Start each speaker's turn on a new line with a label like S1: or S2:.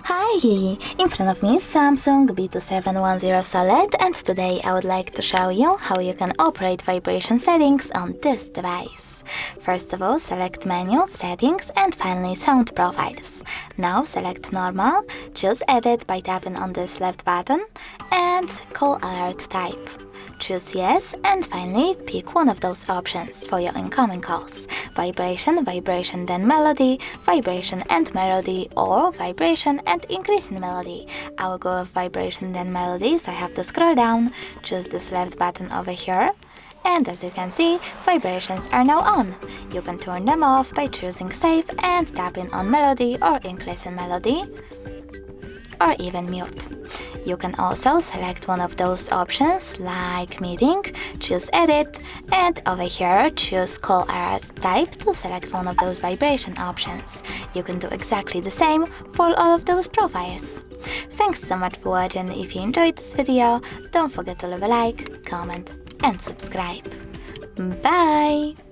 S1: Hi! In front of me is Samsung B2710 Solid, and today I would like to show you how you can operate vibration settings on this device. First of all, select Menu, Settings, and finally Sound Profiles. Now select Normal, choose Edit by tapping on this left button, and Call Alert Type. Choose Yes, and finally pick one of those options for your incoming calls. Vibration, vibration then melody, vibration and melody, or vibration and increasing melody. I will go with vibration then melody, so I have to scroll down, choose this left button over here. And as you can see, vibrations are now on. You can turn them off by choosing Save and tapping on Melody or Increasing Melody, or even Mute. You can also select one of those options like Meeting, choose Edit, and over here choose Call Alert Type to select one of those vibration options. You can do exactly the same for all of those profiles. Thanks so much for watching. If you enjoyed this video, don't forget to leave a like, comment, and subscribe. Bye!